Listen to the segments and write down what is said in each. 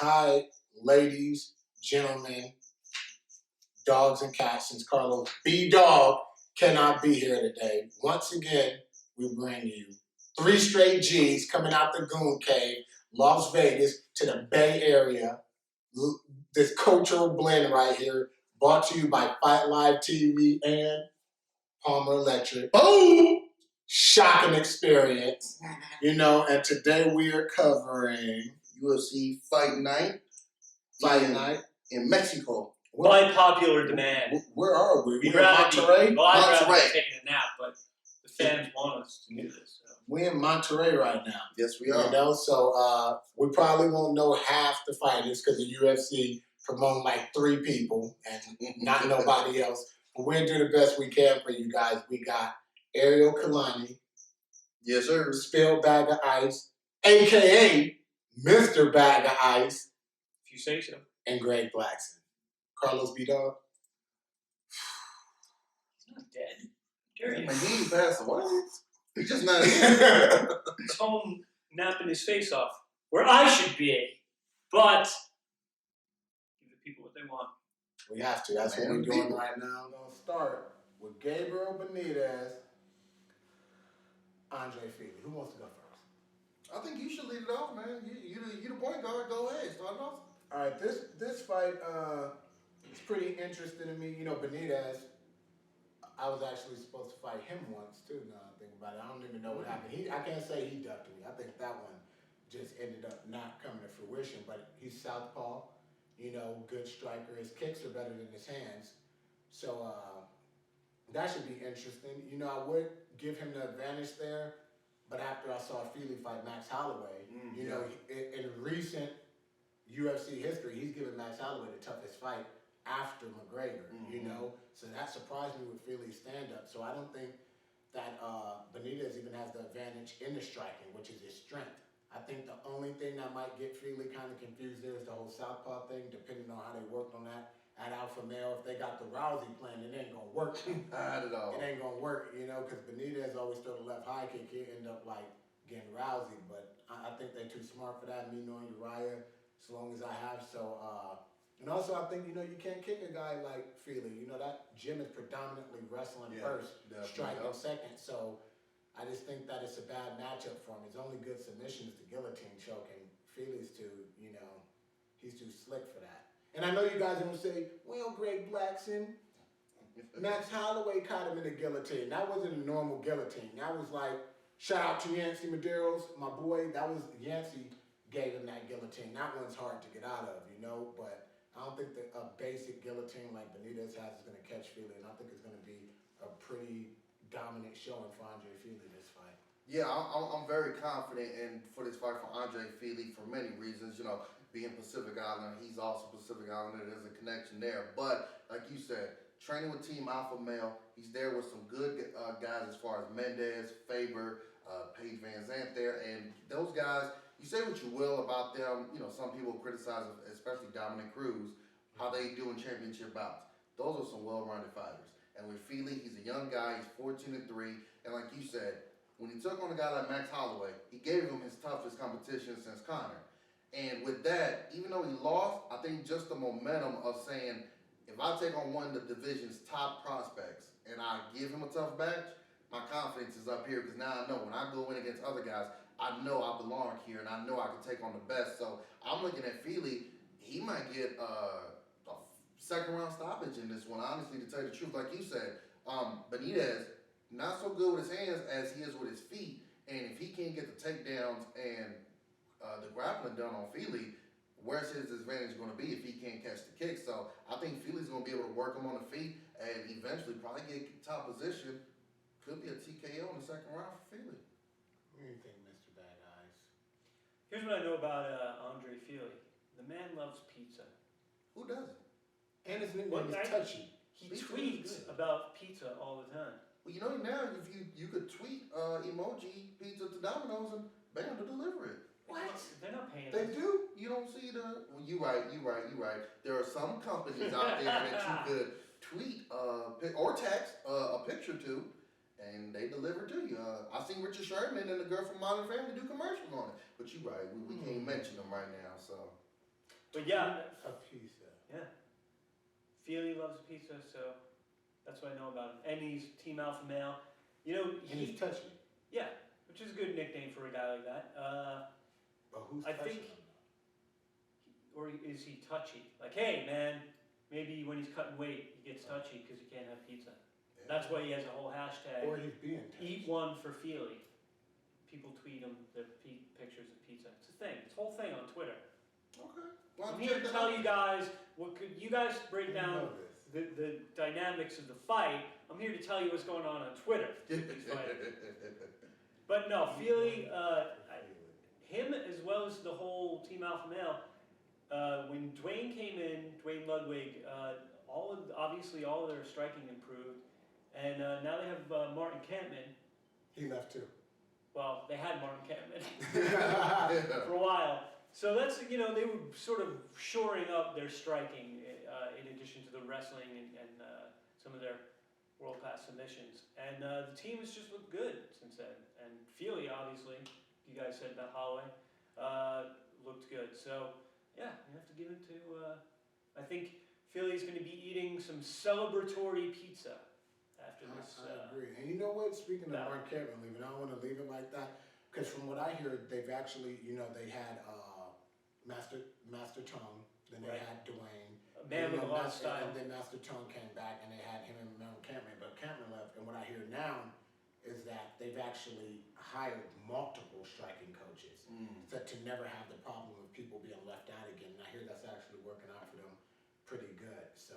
Hi, ladies, gentlemen, dogs and cats, since Carlos B. Dog cannot be here today. Once again, we bring you 3 straight G's coming out the Goon Cave, Las Vegas, to the Bay Area. This cultural blend right here, brought to you by Fight Live TV and Palmer Electric. Boom! Shocking experience, and today we are covering UFC Fight Night in Mexico. By popular demand. Where are we? We'd We're in rather Monterrey? I'd rather Monterrey. be taking a nap, but the fans want us to do this. So. We're in Monterrey right now. Yes, we are. So we probably won't know half the fighters because the UFC promote like 3 people and not nobody else. But we'll do the best we can for you guys. We got Ariel Kalani. Yes, sir. Spilled Bag of Ice, a.k.a. Mr. Bag of Ice. If you say so. And Greg Blackson. Carlos B. Dog. He's not dead. Jerry. He passed away. He's just not here. He's home napping his face off. Where I should be. But give the people what they want. We have to. That's what we're doing right now. We're going to start with Gabriel Benitez, Andre Fili. Who wants to go first? I think you should lead it off, man. You the point guard. Go ahead. Start off. All right, this fight is pretty interesting to me. Benitez, I was actually supposed to fight him once, too, now I think about it. I don't even know what happened. I can't say he ducked me. I think that one just ended up not coming to fruition. But he's southpaw, good striker. His kicks are better than his hands. So that should be interesting. I would give him the advantage there. But after I saw Fili fight Max Holloway, in recent UFC history, he's given Max Holloway the toughest fight after McGregor, So that surprised me with Fili's stand-up. So I don't think that Benitez even has the advantage in the striking, which is his strength. I think the only thing that might get Fili kind of confused there is the whole southpaw thing, depending on how they worked on that at Alpha Male. If they got the Rousey plan, it ain't going to work. Not at all. It ain't going to work, because Benitez always throw the left high kick. He'll end up like getting Rousey. But I think they're too smart for that, me knowing Uriah as long as I have. So, and also I think, you can't kick a guy like Fili. That gym is predominantly wrestling first, striking second. So I just think that it's a bad matchup for him. His only good submission is the guillotine choke, and Fili's he's too slick for that. And I know you guys are going to say, well, Greg Blackson, Max Holloway caught him in the guillotine. That wasn't a normal guillotine. That was like, shout out to Yancey Medeiros, my boy. That was Yancey gave him that guillotine. That one's hard to get out of, but I don't think that a basic guillotine like Benitez has is going to catch Fili, and I think it's going to be a pretty dominant showing for Andre Fili this fight. Yeah, I'm very confident for this fight for Andre Fili for many reasons. Being Pacific Islander, he's also Pacific Islander. There's a connection there. But like you said, training with Team Alpha Male, he's there with some good guys as far as Mendez, Faber, Paige Van Zandt there, and those guys. You say what you will about them. Some people criticize, especially Dominic Cruz, how they do in championship bouts. Those are some well-rounded fighters. And with Fili, he's a young guy. He's 14-3. And like you said, when he took on a guy like Max Holloway, he gave him his toughest competition since Conor. And with that, even though he lost, I think just the momentum of saying, if I take on one of the division's top prospects and I give him a tough match, my confidence is up here because now I know when I go in against other guys, I know I belong here, and I know I can take on the best. So I'm looking at Fili. He might get a second-round stoppage in this one, honestly, to tell you the truth. Like you said, Benitez, not so good with his hands as he is with his feet. And if he can't get the takedowns and the grappling done on Fili, where's his advantage going to be if he can't catch the kick? So I think Fili's going to be able to work him on the feet and eventually probably get top position. Could be a TKO in the second round for Fili. What do you think, Mr. Bad Eyes? Here's what I know about Andre Fili. The man loves pizza. Who doesn't? And his nickname is Touchy. He tweets about pizza all the time. Well, now if you could tweet emoji pizza to Domino's and bam, to deliver it. What? They're not paying They us. do. You don't see the. Well, you right. There are some companies out there that you could tweet or text a picture to, and they deliver to you. I seen Richard Sherman and the girl from Modern Family do commercials on it. But you right. We can't mention them right now. So But yeah, A pizza. yeah. Fili loves pizza, so that's what I know about him. And he's Team Alpha Male. You know, And he's touchy. yeah, which is a good nickname for a guy like that. But who's I touching think- him? Or is he touchy? Like, hey, man, maybe when he's cutting weight, he gets touchy because he can't have pizza. Yeah. That's why he has a whole hashtag. Or he's being touchy. Eat one for Fili. People tweet him the pictures of pizza. It's a thing. It's a whole thing on Twitter. Okay. Well, I'm here to tell you guys what could you guys break You down know this. the dynamics of the fight. I'm here to tell you what's going on Twitter. with these fighters. But no, Fili, him as well as the whole Team Alpha Male. When Dwayne came in, Dwayne Ludwig, obviously all of their striking improved, and now they have Martin Kampman. He left too. Well, they had Martin Kampman for a while. So that's, they were sort of shoring up their striking in addition to the wrestling and some of their world-class submissions. And the team has just looked good since then. And Fili, obviously, you guys said about Holloway, looked good. So, yeah, you have to give it to, I think Fili's going to be eating some celebratory pizza after this. I agree. And you know what? Speaking of no. Mark Kevin leaving, I don't want to leave it like that. Because from what I hear, they've actually, they had Master Tongue, then they Right. had Dwayne. A man with a lot of style. And then Master Tongue came back and they had him and Martin Cameron, but Cameron left. And what I hear now is that they've actually hired multiple striking coaches to never have the problem of people being left out again. And I hear that's actually working out for them pretty good. So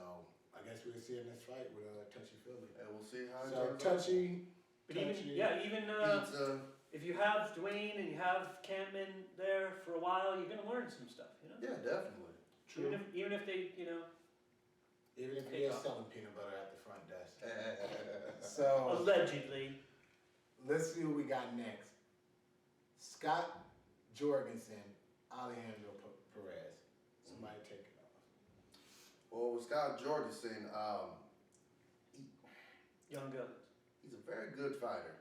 I guess we'll see in this fight with Touchy Fili. And we'll see how it So turns out. Touchy, But even, Touchy. even Pizza. if you have Dwayne and you have Campman there for a while, you're gonna learn some stuff, Yeah, definitely. True. Even if they, Even if he Take is off. selling peanut butter at the front desk. So allegedly. let's see what we got next. Scott Jorgensen, Alejandro Perez. Somebody take it off. Well, with Scott Jorgensen, Young Guns. he's a very good fighter.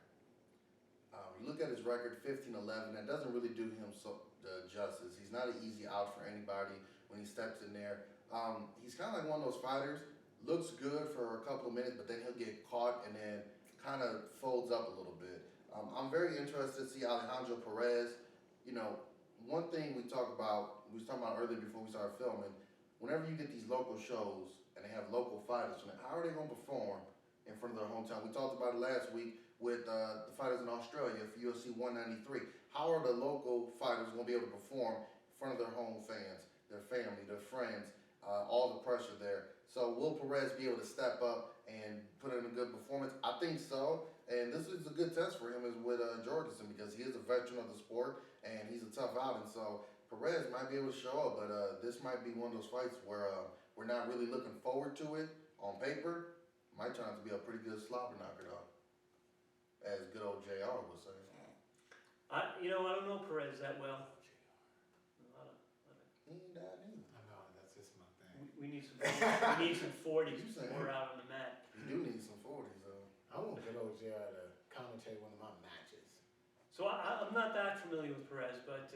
You look at his record, 15-11. That doesn't really do him justice. He's not an easy out for anybody when he steps in there. He's kind of like one of those fighters. Looks good for a couple of minutes, but then he'll get caught and then kind of folds up a little bit. I'm very interested to see Alejandro Perez. One thing we was talking about earlier before we started filming, whenever you get these local shows and they have local fighters, how are they going to perform in front of their hometown? We talked about it last week with the fighters in Australia for UFC 193. How are the local fighters going to be able to perform in front of their home fans, their family, their friends, all the pressure there? So will Perez be able to step up and put in a good performance? I think so. And this is a good test for him is with Jorgensen because he is a veteran of the sport and he's a tough out. And so Perez might be able to show up, but this might be one of those fights where we're not really looking forward to it on paper. Might turn out to be a pretty good slobber knocker though, as good old JR would say. I don't know Perez that well. He ain't that either. I know, that's just my thing. We need some 40s You saying? more out on the mat. You do need some 40s though. I want good old JR to commentate one of my matches. So I'm not that familiar with Perez, but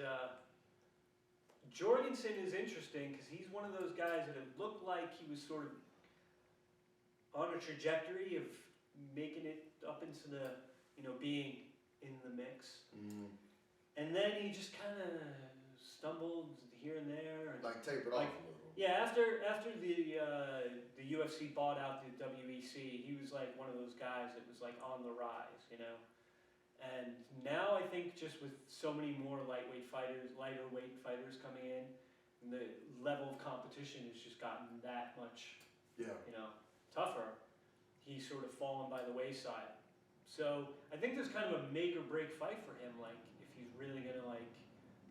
Jorgensen is interesting because he's one of those guys that it looked like he was sort of on a trajectory of making it up into the, being in the mix. And then he just kind of stumbled here and there. And Like tapered off a little. yeah, after the UFC bought out the WEC, he was like one of those guys that was like on the rise, And now I think just with so many more lighter weight fighters coming in, and the level of competition has just gotten that much, Yeah. tougher. He's sort of fallen by the wayside. So I think there's kind of a make or break fight for him. Like if he's really gonna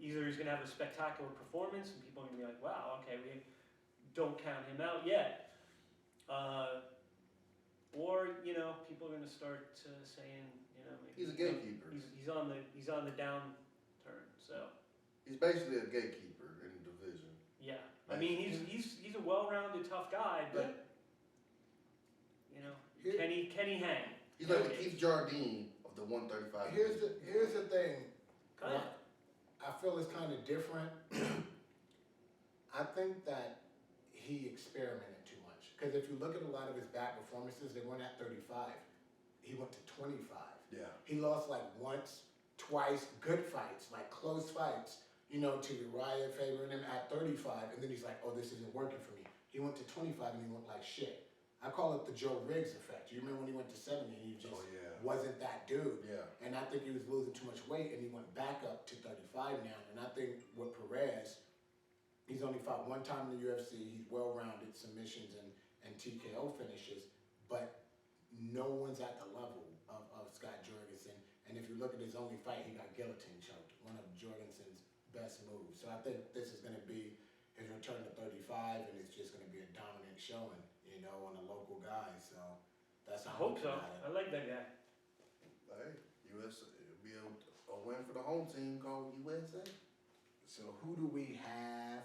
either he's gonna have a spectacular performance and people are gonna be like, wow, okay, we don't count him out yet. Or people are gonna start saying, maybe He's a gatekeeper. He's on the downturn. So He's basically a gatekeeper in the division. yeah, I mean he's a well-rounded, tough guy, but can he hang? He's like the Keith Jardine of the 135. Here's the thing. Kind of. I feel it's kind of different. I think that he experimented too much. Because if you look at a lot of his bad performances, they weren't at 35. He went to 25. Yeah. He lost like once, twice, good fights, like close fights, you know, to Uriah favoring him at 35. And then he's like, oh, this isn't working for me. He went to 25 and he went like shit. I call it the Joe Riggs effect. You remember when he went to 70 and he just wasn't that dude. Yeah. And I think he was losing too much weight and he went back up to 35 now. And I think with Perez, he's only fought one time in the UFC. He's well-rounded, submissions and TKO finishes, but no one's at the level of Scott Jorgensen. And if you look at his only fight, he got guillotine choked, one of Jorgensen's best moves. So I think this is going to be his return to 35, and it's just going to be a dominant showing, you know, on a local guy. So that's I how hope so. I like that guy. Hey, USA, it'll be a win for the home team called USA. So who do we have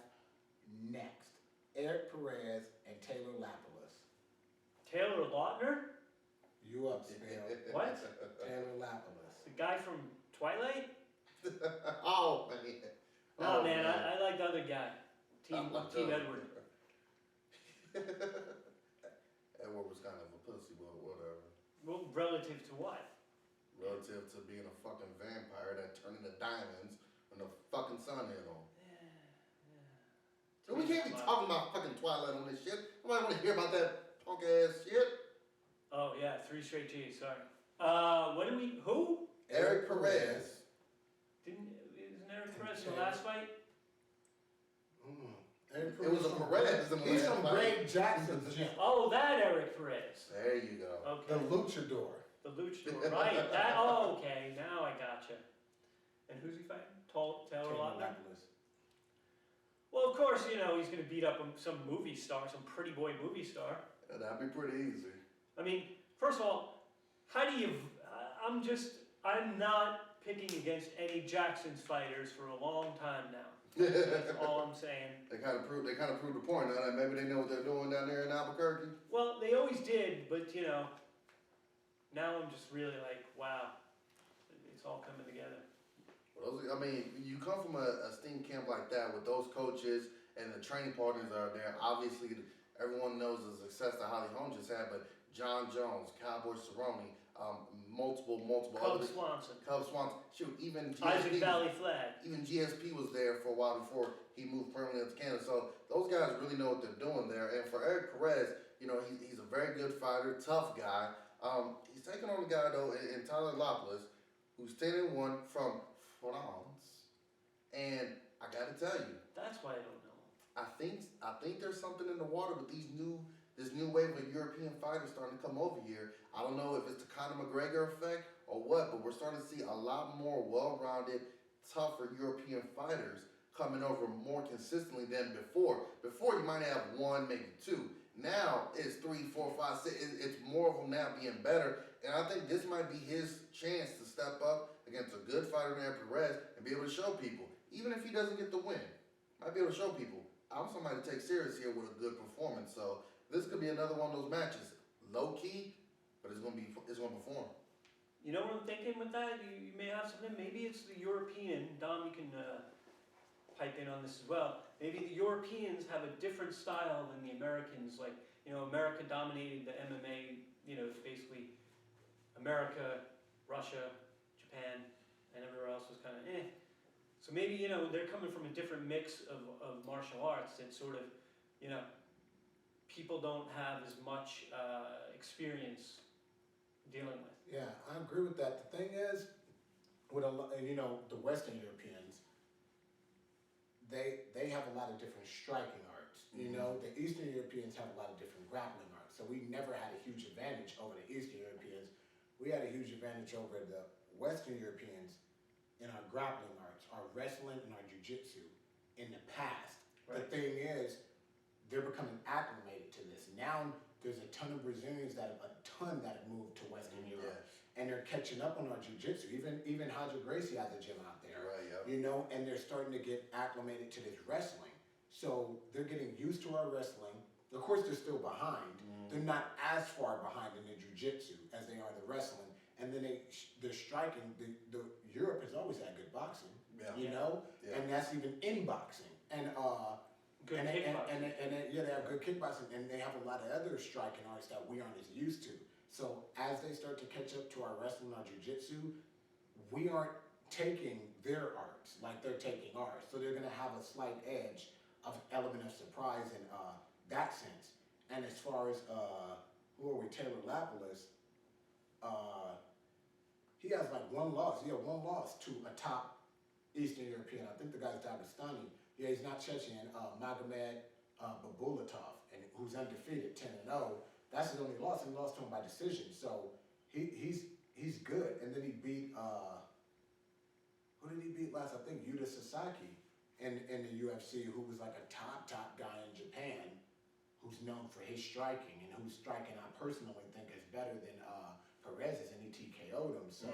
next? Erik Perez and Taylor Lapilus. Taylor Lautner? You up, Spell. What? Taylor Lapilus. The guy from Twilight? Oh, man. No, Oh, man, I like the other guy. Team Edward. Edward was kind of a pussy, but whatever. Well, relative to what? Relative to being a fucking vampire that turned into diamonds when the fucking sun hit on. So we can't be talking about fucking Twilight on this shit. Nobody want to hear about that punk ass shit. Oh, yeah, 3 straight G's, sorry. Who? Erik Perez. Isn't Erik Perez in the last fight? Erik It was a Perez in the He's last from fight. Greg Jackson's gym. Oh, that Erik Perez. There you go. The Okay. luchador. The luchador, right. Okay, now I gotcha. And who's he fighting? Taylor Lautner? Lapilus. Well, of course, you know, he's going to beat up some movie star, some pretty boy movie star. Yeah, that'd be pretty easy. I mean, first of all, how do you... I'm not picking against any Jackson's fighters for a long time now. That's all I'm saying. They kind of proved the point. Now that maybe they know what they're doing down there in Albuquerque. Well, they always did, but, you know, now I'm just really like, wow, it's all coming together. I mean, you come from a steam camp like that with those coaches and the training partners that are there. Obviously, everyone knows the success that Holly Holm just had, but John Jones, Cowboy Cerrone, multiple Cub others. Swanson. Cub Swanson. Shoot, even Isaac GSP, Valley Flag. even GSP was there for a while before he moved permanently to Canada. So those guys really know what they're doing there. And for Erik Perez, you know, he's a very good fighter, tough guy. He's taking on a guy, though, in Taylor Lapilus, who's 10-1 from France. And I got to tell you, That's why I don't know. I think there's something in the water with this new wave of European fighters starting to come over here. I don't know if it's the Conor McGregor effect or what, but we're starting to see a lot more well-rounded, tougher European fighters coming over more consistently than before. Before you might have one, maybe two. Now it's 3, 4, 5, 6. It's more of them now being better, and I think this might be his chance to step up against a good fighter in Perez and be able to show people, even if he doesn't get the win, might be able to show people I'm somebody to take serious here with a good performance. So this could be another one of those matches, low key, but it's gonna perform. You know what I'm thinking with that? You may have something. Maybe it's the European. Dom, you can pipe in on this as well. Maybe the Europeans have a different style than the Americans. Like, you know, America dominated the MMA. You know, it's basically America, Russia, Japan, and everywhere else was kind of eh. So maybe, you know, they're coming from a different mix of martial arts that sort of, you know, people don't have as much experience dealing with. Yeah, I agree with that. The thing is, with you know, the Western Europeans, they have a lot of different striking arts. You know, the Eastern Europeans have a lot of different grappling arts. So we never had a huge advantage over the Eastern Europeans. We had a huge advantage over the Western Europeans in our grappling arts, our wrestling and our jiu-jitsu in the past. Right. The thing is, they're becoming acclimated to this. Now there's a ton of Brazilians that have moved to Western Europe, and they're catching up on our jiu-jitsu. Even Roger Gracie has a gym out there, Right, yep. you know, and they're starting to get acclimated to this wrestling. So they're getting used to our wrestling. Of course, they're still behind. They're not as far behind in the jiu-jitsu as they are the wrestling. And then they're striking. The Europe has always had good boxing, you know, and that's even in boxing. And Good and kickboxing. yeah, they have good kickboxing, and they have a lot of other striking arts that we aren't as used to. So as they start to catch up to our wrestling, our jiu-jitsu, we aren't taking their arts like they're taking ours. So they're gonna have a slight edge of element of surprise in that sense. And as far as who are we, Taylor Lapalus, he has like one loss. He had one loss to a top Eastern European. I think the guy's Dagestani. Yeah, he's not Chechen. Magomed Babulatov, and who's undefeated, 10-0. That's his only loss, and he lost to him by decision. So he's good. And then he beat who did he beat last? I think Yuta Sasaki in the UFC, who was like a top guy in Japan, who's known for his striking, and whose striking I personally think is better than Perez's, and he TKO'd him. So,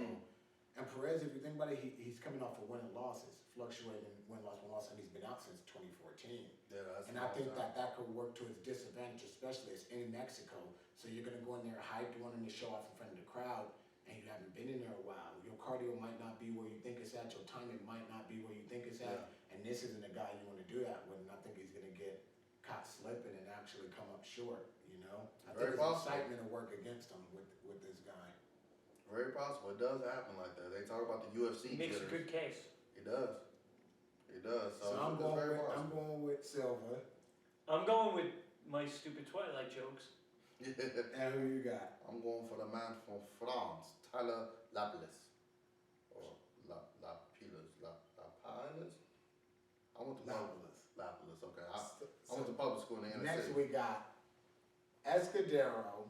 and Perez, if you think about it, he's coming off of winning losses, fluctuating win-loss, and he's been out since 2014. Yeah, that's And I think that could work to his disadvantage, especially it's in Mexico. So you're gonna go in there hyped, wanting to show off in front of the crowd, and you haven't been in there a while. Your cardio might not be where you think it's at. Your timing might not be where you think it's at. And this isn't a guy you want to do that with. And I think he's gonna get caught slipping and actually come up short. You know, I think his excitement will work against him with this guy. Very possible. It does happen like that. They talk about the UFC. He makes a good case. It does. It does. So I'm going with Silva. I'm going with my stupid Twilight jokes. And who you got? I'm going for the man from France, Tyler Lapalus. Or Lapilus. I went to Lapalus, okay. I went to public school in the inner Next city. we got Escudero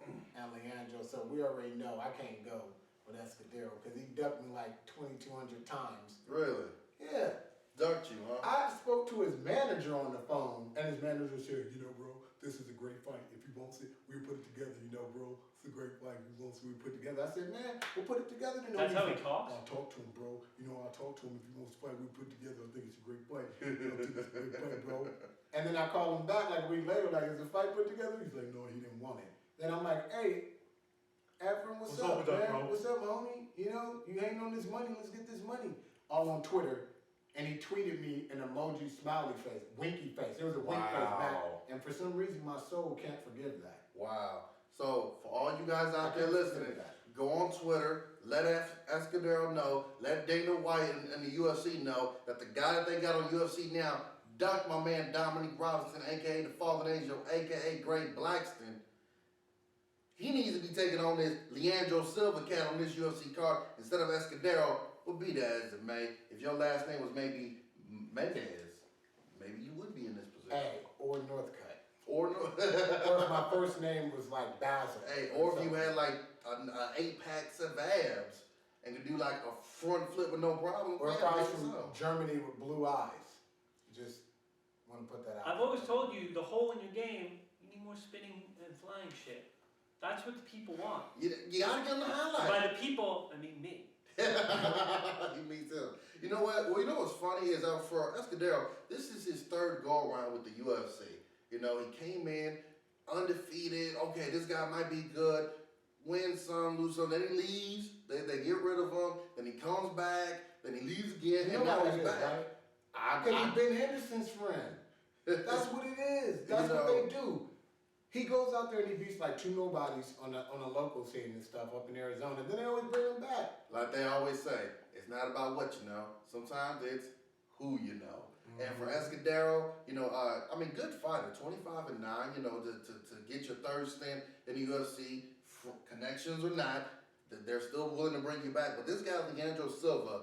and Alejandro. So we already know I can't go with Escudero because he ducked me like 2,200 times. Really? Yeah. Ducked you, huh? I spoke to his manager on the phone, and his manager said, you know, bro, this is a great fight. If you won't see, we'll put it together, you know, bro. It's a great fight. If you won't see, we'll put it together. I said, man, we'll put it together. That's how he talks? I'll talk to him, bro. You know, I'll talk to him. If he wants to fight, we'll put it together. I think it's a great fight. I think it's a great fight, bro. And then I called him back like a week later, like, is the fight put together? He's like, no, he didn't want it. Then I'm like, hey, Efren, what's up, man? Bro? What's up, homie? You know, you ain't on this money. Let's get this money. All on Twitter. And he tweeted me an emoji smiley face, winky face. There was a wink face back. And for some reason, my soul can't forgive that. Wow. So, for all you guys out there listening, go on Twitter, let Escudero know, let Dana White and the UFC know that the guy that they got on UFC now, ducked my man Dominic Robinson, a.k.a. the Fallen Angel, a.k.a. Great Blackston. He needs to be taking on this Leandro Silva cat on this UFC card instead of Escudero. Well, be that as it may, if your last name was maybe Mendez, maybe you would be in this position. Hey, or Northcutt. Or if my first name was like Basil. Hey, or if you had like an 8-pack set of abs and could do like a front flip with no problem. Or if I was from Germany with blue eyes. Just want to put that out. I've always told you, the hole in your game, you need more spinning and flying shit. That's what the people want. You gotta give them the highlight. By the people, I mean me. Me too. You know what? Well, you know what's funny is for Escudero, this is his third go around with the UFC. You know, he came in undefeated. Okay, this guy might be good. Win some, lose some. Then he leaves. They get rid of him. Then he comes back. Then he leaves again. You and know now what he's it is, back. right? Because he's Ben Henderson's friend. That's what it is. That's what they do. He goes out there and he beats like two nobodies on a local scene and stuff up in Arizona. Then they always bring him back. Like they always say, it's not about what you know. Sometimes it's who you know. And for Escudero, you know, I mean, good fighter, 25-9. You know, to get your third stint in the UFC, connections or not, they're still willing to bring you back. But this guy, Leandro Silva,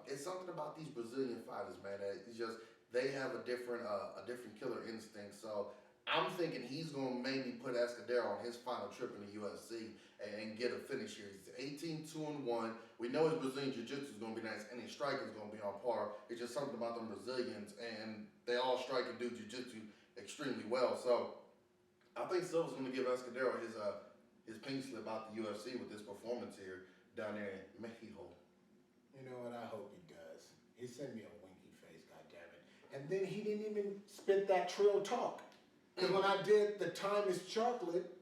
it's something about these Brazilian fighters, man. That it's just they have a different killer instinct. So I'm thinking he's going to maybe put Escudero on his final trip in the UFC and get a finish here. He's 18-2-1. We know his Brazilian Jiu-Jitsu is going to be nice, and his striking is going to be on par. It's just something about them Brazilians, and they all strike and do Jiu-Jitsu extremely well. So I think Silva's going to give Escudero his pink slip out the UFC with this performance here down there in Mexico. You know what? I hope he does. He sent me a winky face, goddammit. And then he didn't even spit that Trill talk. Because when I did the Time is Chocolate,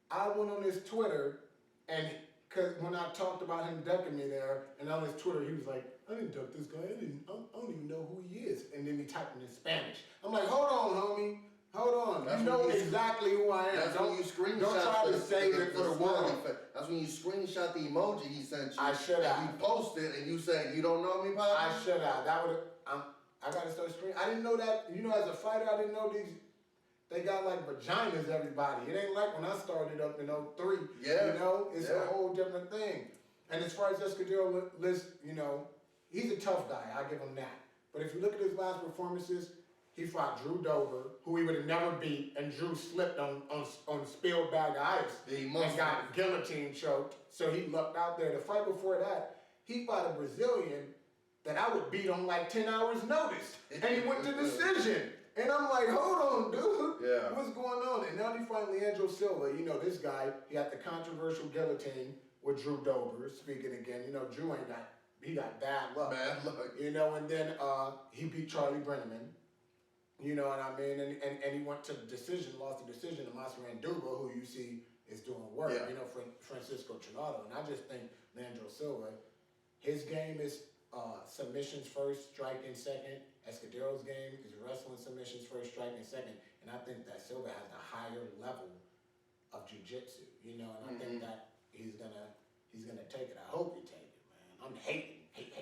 I went on his Twitter, and because when I talked about him ducking me there, and on his Twitter, he was like, I didn't duck this guy. I don't even know who he is. And then he typed it in Spanish. I'm like, hold on, homie. Hold on. That's you know when you- exactly who I am. That's when you screenshot. Don't try to save it for the world. That's when you screenshot the emoji he sent you. I should and have. you posted and you said, you don't know me, Pop? I should have. That would. I gotta start screaming. I didn't know that. You know, as a fighter, I didn't know these. They got like vaginas. Everybody. It ain't like when I started up in 03. Yeah. You know, it's Yeah. a whole different thing. And as far as Escudero list, you know, he's a tough guy. I give him that. But if you look at his last performances, he fought Drew Dober, who he would have never beat, and Drew slipped on spilled bag of ice and got guillotine choked. So he lucked out there. The fight before that, he fought a Brazilian that I would beat on like 10 hours notice. And he went to decision. And I'm like, hold on, dude. Yeah. What's going on? And now he fight Leandro Silva. You know, this guy, he had the controversial guillotine with Drew Dober, speaking again. You know, Drew he got bad luck. Bad luck. You know, and then he beat Charlie Brenneman. You know what I mean? And he went to the decision, lost the decision to Massaran Duba, who you see is doing work. Yeah. You know, Francisco Trinado. And I just think Leandro Silva, his game is submissions first, striking second. Escudero's game is wrestling submissions first, striking second. And I think that Silva has a higher level of jiu-jitsu. You know, and I think that he's gonna take it. I hope he take it, man. I'm hating. Hate.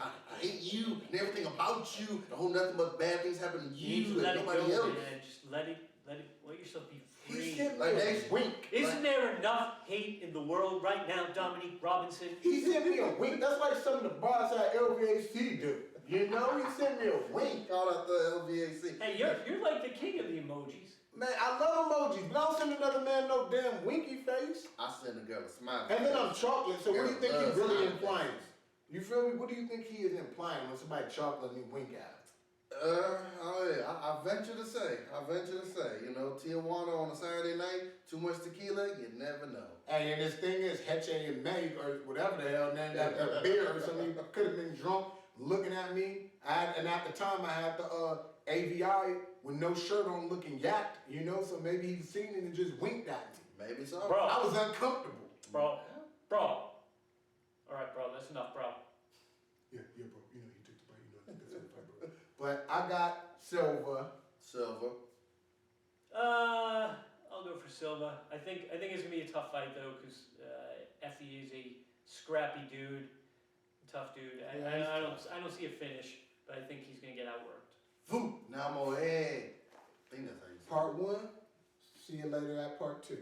I hate you and everything about you. I hope nothing but bad things happen to You need you to let and it nobody go, else. man. Just let yourself be free. He sent me Like a they- wink. Isn't there enough hate in the world right now, Dominique Robinson? He sent me a wink. That's like something the boss at LVAC do. You know, he sent me a wink. Shout out the LVAC. Hey, you're like the king of the emojis. Man, I love emojis, but I don't send another man no damn winky face. I send a girl a smile. And then I'm chocolate, so what do you think Girl he's really loves implying? smiling You feel me? What do you think he is implying when somebody chocolate and wink at? I venture to say, you know, Tijuana on a Saturday night, too much tequila, you never know. Hey, and this thing is Heche and Meg or whatever the hell, man, that beer or something, could have been drunk looking at me. And at the time I had the AVI with no shirt on looking yacked, you know, so maybe he seen it and just winked at me. Maybe so. Bro. I was uncomfortable. Bro. All right, bro, that's enough, bro. Yeah, bro. You know, he took the bite. You know, that's what the fight, bro. But I got Silva. I'll go for Silva. I think it's gonna be a tough fight though, because Effie is a scrappy dude, tough dude. Yeah, I don't see a finish, but I think he's gonna get outworked. Now I'm on head. I think that's how you say it. Part 1. See you later at part 2.